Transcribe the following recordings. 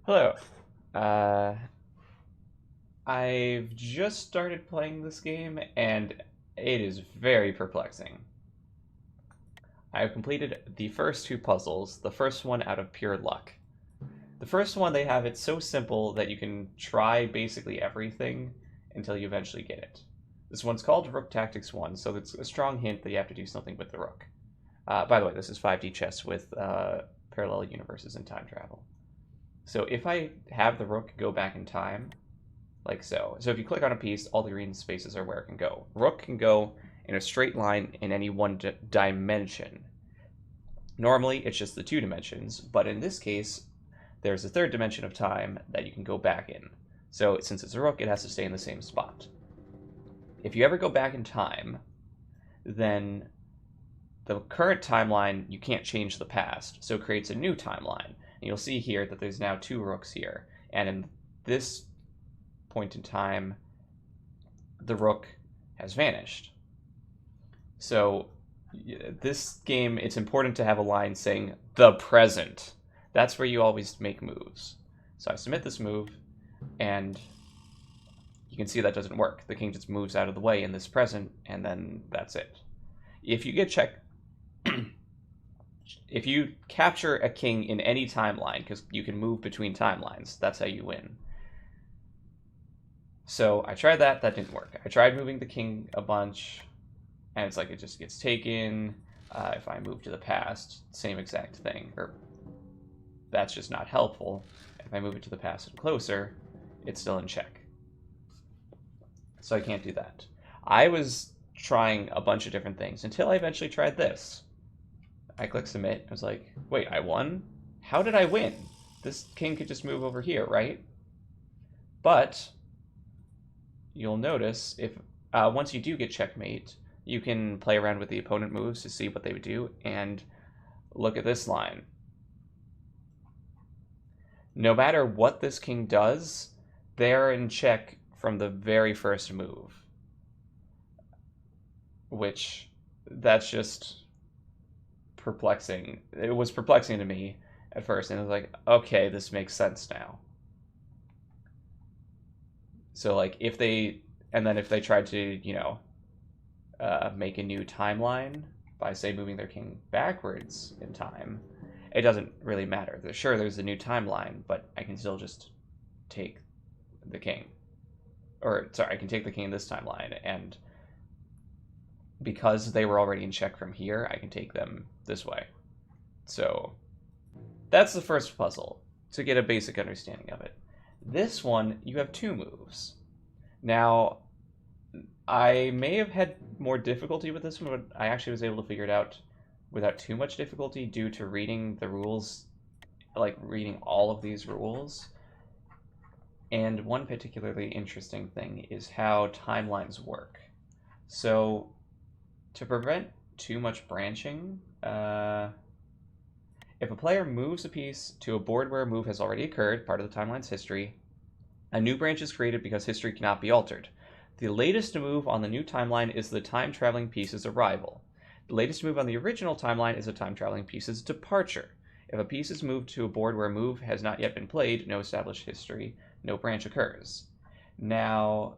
Hello. Uh, I've just started playing this game, and it is very perplexing. I've completed the first two puzzles, the first one out of pure luck. The first one, they have it so simple that you can try basically everything until you eventually get it. This one's called Rook Tactics 1, so it's a strong hint that you have to do something with the rook. By the way, this is 5D chess with parallel universes and time travel. So if I have the rook go back in time, like so. So if you click on a piece, all the green spaces are where it can go. Rook can go in a straight line in any one dimension. Normally, it's just the two dimensions, but in this case, there's a third dimension of time that you can go back in. So since it's a rook, it has to stay in the same spot. If you ever go back in time, then the current timeline, you can't change the past, so it creates a new timeline. And you'll see here that there's now two rooks here, and in this point in time, the rook has vanished. So this game, it's important to have a line saying the present. That's where you always make moves. So I submit this move, and you can see that doesn't work. The king just moves out of the way in this present, and then that's it. If you get check, if you capture a king in any timeline, because you can move between timelines, that's how you win. So I tried that didn't work. I tried moving the king a bunch, and it's like it just gets taken. If I move to the past, same exact thing. Or that's just not helpful. If I move it to the past and closer, it's still in check. So I can't do that. I was trying a bunch of different things until I eventually tried this. I clicked submit. I was like, wait, I won? How did I win? This king could just move over here, right? But you'll notice if once you do get checkmate, you can play around with the opponent moves to see what they would do, and look at this line. No matter what this king does, they're in check from the very first move. Which, that's just perplexing. It was perplexing to me at first, and I was like, okay, this makes sense now. So like if they tried to, make a new timeline by say moving their king backwards in time, it doesn't really matter. Sure, there's a new timeline, but I can still just take the king. Or sorry, I can take the king in this timeline, and because they were already in check from here, I can take them this way. So that's the first puzzle, to get a basic understanding of it. This one, you have two moves. Now, I may have had more difficulty with this one, but I actually was able to figure it out without too much difficulty due to reading the rules, like reading all of these rules. And one particularly interesting thing is how timelines work. So, to prevent too much branching, if a player moves a piece to a board where a move has already occurred, part of the timeline's history, a new branch is created because history cannot be altered. The latest move on the new timeline is the time-traveling piece's arrival. The latest move on the original timeline is a time-traveling piece's departure. If a piece is moved to a board where a move has not yet been played, no established history, no branch occurs. Now,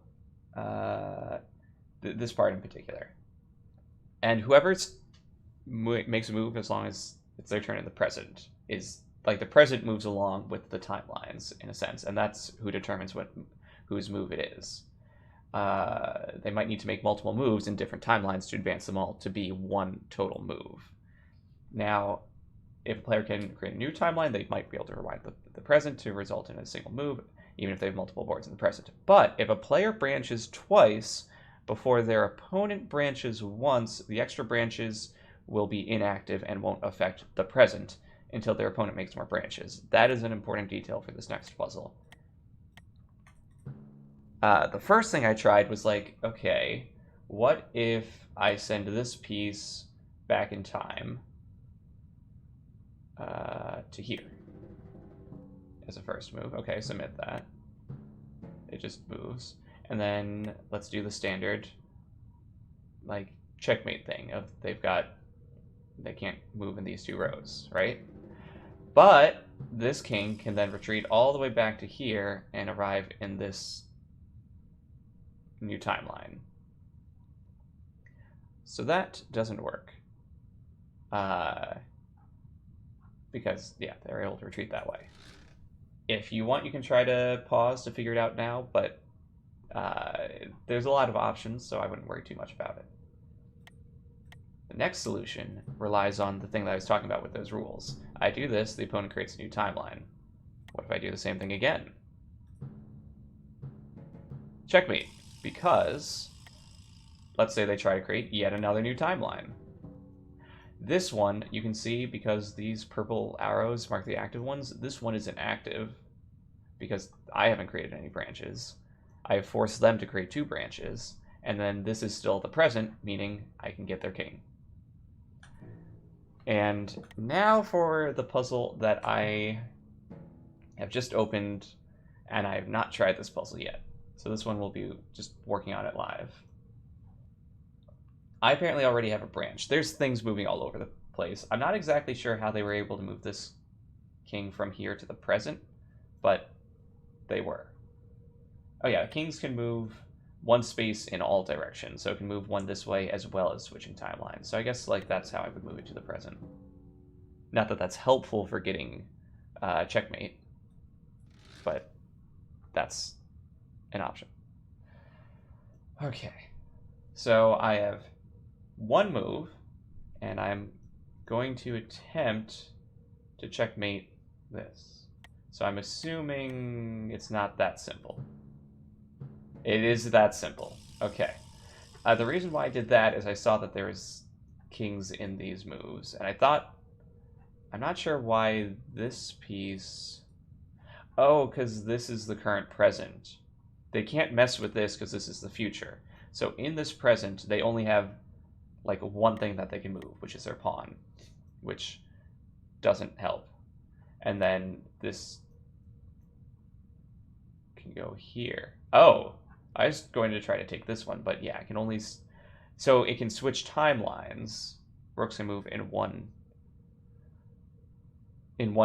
this part in particular. And whoever makes a move, as long as it's their turn in the present, is like the present moves along with the timelines in a sense, and that's who determines whose move it is. They might need to make multiple moves in different timelines to advance them all to be one total move. Now, if a player can create a new timeline, they might be able to rewind the present to result in a single move, even if they have multiple boards in the present. But if a player branches twice before their opponent branches once, the extra branches will be inactive and won't affect the present until their opponent makes more branches. That is an important detail for this next puzzle. The first thing I tried was like, okay, what if I send this piece back in time to here as a first move? Okay, submit that. It just moves. And then let's do the standard, like, checkmate thing of they can't move in these two rows, right? But this king can then retreat all the way back to here and arrive in this new timeline. So that doesn't work. Because, yeah, they're able to retreat that way. If you want, you can try to pause to figure it out now, but there's a lot of options, so I wouldn't worry too much about it. The next solution relies on the thing that I was talking about with those rules. I do this, the opponent creates a new timeline. What if I do the same thing again? Checkmate, because let's say they try to create yet another new timeline. This one, you can see, because these purple arrows mark the active ones, this one isn't active because I haven't created any branches. I have forced them to create 2 branches, and then this is still the present, meaning I can get their king. And now for the puzzle that I have just opened, and I have not tried this puzzle yet. So this one will be just working on it live. I apparently already have a branch. There's things moving all over the place. I'm not exactly sure how they were able to move this king from here to the present, but they were. Oh yeah, kings can move 1 space in all directions, so it can move 1 this way as well as switching timelines. So I guess like that's how I would move it to the present. Not that that's helpful for getting checkmate, but that's an option. Okay, so I have 1 move, and I'm going to attempt to checkmate this. So I'm assuming it's not that simple. It is that simple. Okay. The reason why I did that is I saw that there was kings in these moves, and I thought, I'm not sure why this piece... Oh, because this is the current present. They can't mess with this because this is the future. So in this present, they only have like 1 thing that they can move, which is their pawn, which doesn't help. And then this can go here. Oh, I was going to try to take this one, but yeah, I can only... So it can switch timelines. Rooks can move in one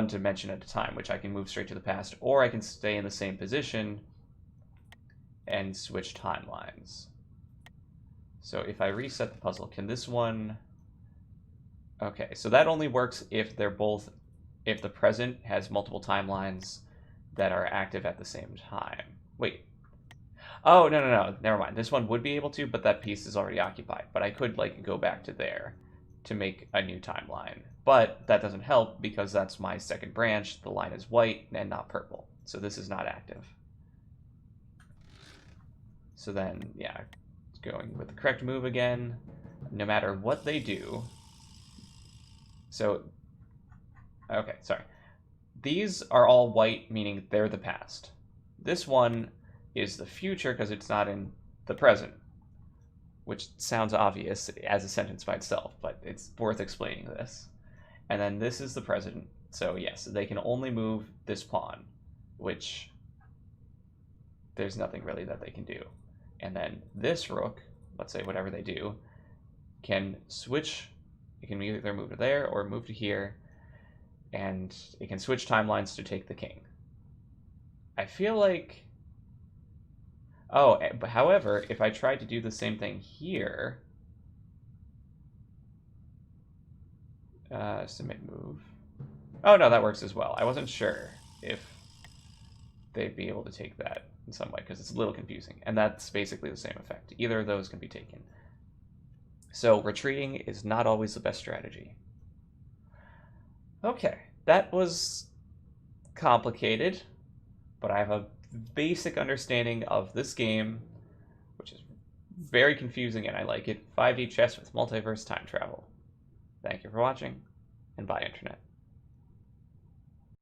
dimension at a time, which I can move straight to the past, or I can stay in the same position and switch timelines. So if I reset the puzzle, can this one... Okay, so that only works if they're both... If the present has multiple timelines that are active at the same time. Wait. Oh, no. Never mind. This one would be able to, but that piece is already occupied. But I could, like, go back to there to make a new timeline. But that doesn't help because that's my second branch. The line is white and not purple. So this is not active. So then, yeah, going with the correct move again. No matter what they do. So, okay, sorry. These are all white, meaning they're the past. This one is the future because it's not in the present, which sounds obvious as a sentence by itself, but it's worth explaining this. And then this is the present, so yes, they can only move this pawn, which there's nothing really that they can do. And then this rook, let's say whatever they do, can switch. It can either move to there or move to here, and it can switch timelines to take the king. I feel like... Oh, but however, if I tried to do the same thing here... submit move. Oh, no, that works as well. I wasn't sure if they'd be able to take that in some way, because it's a little confusing. And that's basically the same effect. Either of those can be taken. So retreating is not always the best strategy. Okay, that was complicated, but I have a basic understanding of this game, which is very confusing and I like it. 5D chess with multiverse time travel. Thank you for watching, and bye, Internet.